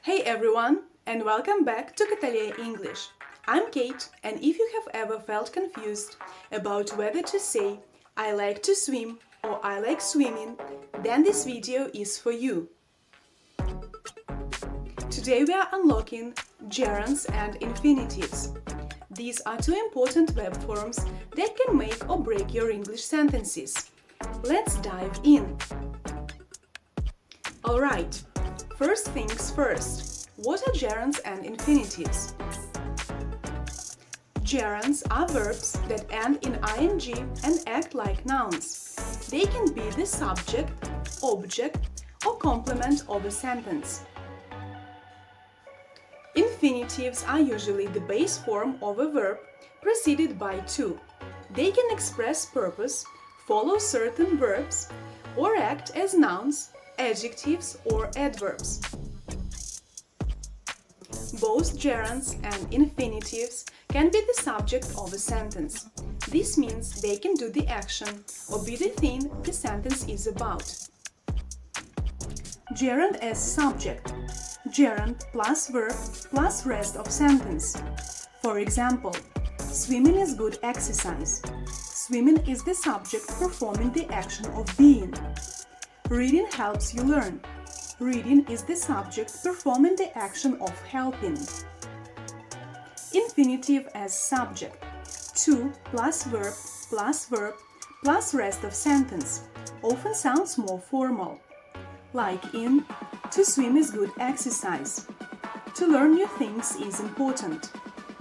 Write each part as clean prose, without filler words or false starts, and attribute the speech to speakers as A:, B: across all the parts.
A: Hey everyone, and welcome back to Cattaleya English. I'm Kate, and if you have ever felt confused about whether to say I like to swim or I like swimming, then this video is for you. Today we are unlocking gerunds and infinitives. These are two important verb forms that can make or break your English sentences. Let's dive in. Alright, first things first. What are gerunds and infinitives? Gerunds are verbs that end in ing and act like nouns. They can be the subject, object, or complement of a sentence. Infinitives are usually the base form of a verb preceded by to. They can express purpose, follow certain verbs, or act as nouns, adjectives, or adverbs. Both gerunds and infinitives can be the subject of a sentence. This means they can do the action or be the thing the sentence is about. Gerund as subject. Gerund plus verb plus rest of sentence. For example, swimming is good exercise. Swimming is the subject performing the action of being. Reading helps you learn. Reading is the subject performing the action of helping. Infinitive as subject. To plus verb plus rest of sentence often sounds more formal. Like in, to swim is good exercise. To learn new things is important.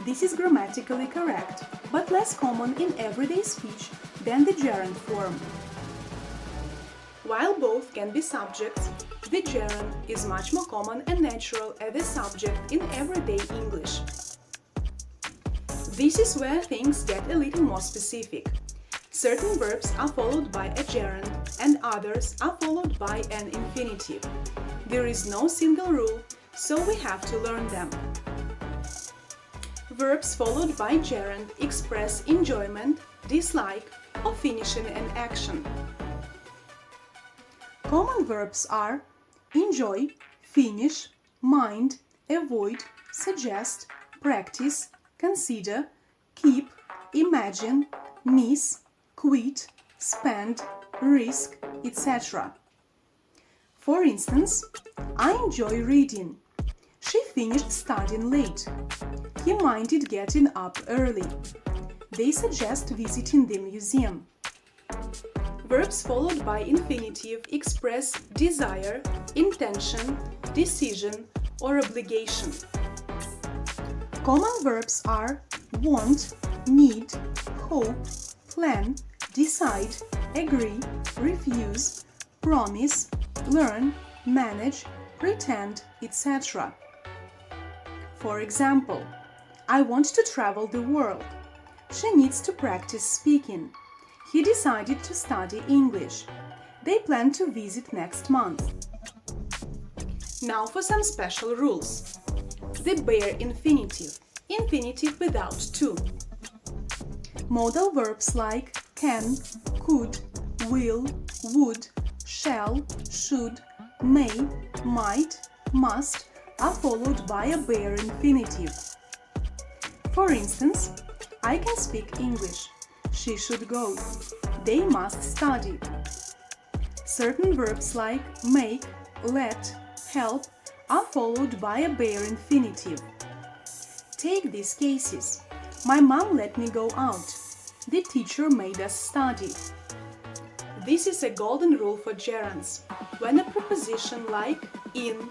A: This is grammatically correct, but less common in everyday speech than the gerund form. While both can be subjects, the gerund is much more common and natural as a subject in everyday English. This is where things get a little more specific. Certain verbs are followed by a gerund and others are followed by an infinitive. There is no single rule, so we have to learn them. Verbs followed by gerund express enjoyment, dislike, or finishing an action. Common verbs are enjoy, finish, mind, avoid, suggest, practice, consider, keep, imagine, miss, quit, spend, risk, etc. For instance, I enjoy reading. She finished studying late. He minded getting up early. They suggest visiting the museum. Verbs followed by infinitive express desire, intention, decision, or obligation. Common verbs are want, need, hope, plan, decide, agree, refuse, promise, learn, manage, pretend, etc. For example, I want to travel the world. She needs to practice speaking. He decided to study English. They plan to visit next month. Now for some special rules. The bare infinitive. Infinitive without to. Modal verbs like can, could, will, would, shall, should, may, might, must are followed by a bare infinitive. For instance, I can speak English. She should go. They must study. Certain verbs like make, let, help are followed by a bare infinitive. Take these cases. My mom let me go out. The teacher made us study. This is a golden rule for gerunds. When a preposition like in,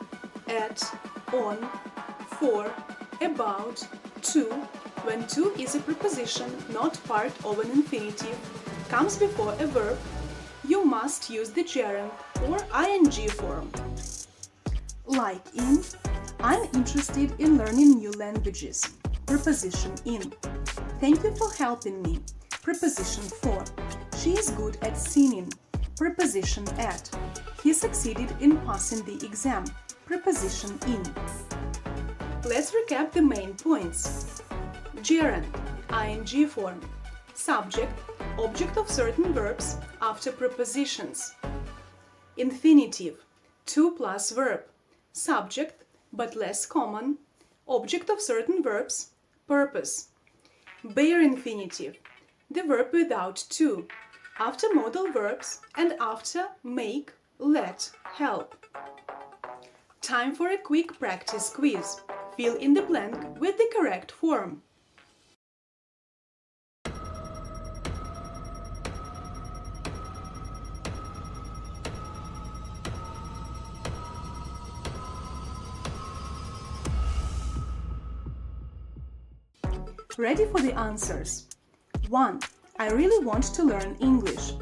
A: at, on, for, about, to, when to is a preposition not part of an infinitive, comes before a verb, you must use the gerund or ing form. Like in, I'm interested in learning new languages. Preposition in. Thank you for helping me. Preposition for. She is good at singing. Preposition at. He succeeded in passing the exam. Preposition in. Let's recap the main points. Gerund, ing form. Subject, object of certain verbs after prepositions. Infinitive, to plus verb. Subject, but less common, object of certain verbs, purpose. Bare infinitive, the verb without to, after modal verbs and after make, let, help. Time for a quick practice quiz. Fill in the blank with the correct form. Ready for the answers. 1. I really want to learn English.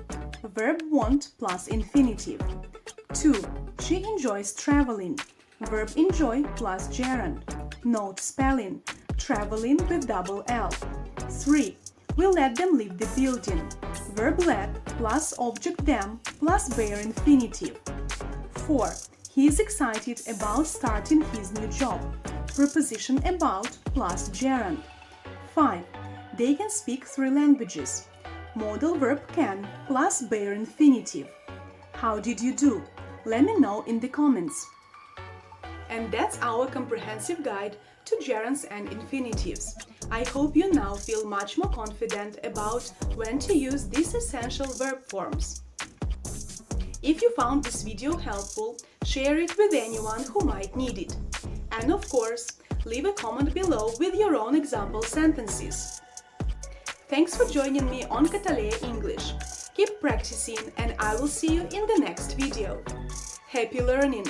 A: Verb want plus infinitive. 2. She enjoys traveling. Verb enjoy plus gerund. Note spelling. Traveling with double L. 3. We let them leave the building. Verb let plus object them plus bare infinitive. 4. He is excited about starting his new job. Preposition about plus gerund. 5. They can speak 3 languages. Modal verb can plus bare infinitive. How did you do? Let me know in the comments. And that's our comprehensive guide to gerunds and infinitives. I hope you now feel much more confident about when to use these essential verb forms. If you found this video helpful, share it with anyone who might need it. And of course, leave a comment below with your own example sentences. Thanks for joining me on Cattaleya English. Keep practicing and I will see you in the next video. Happy learning!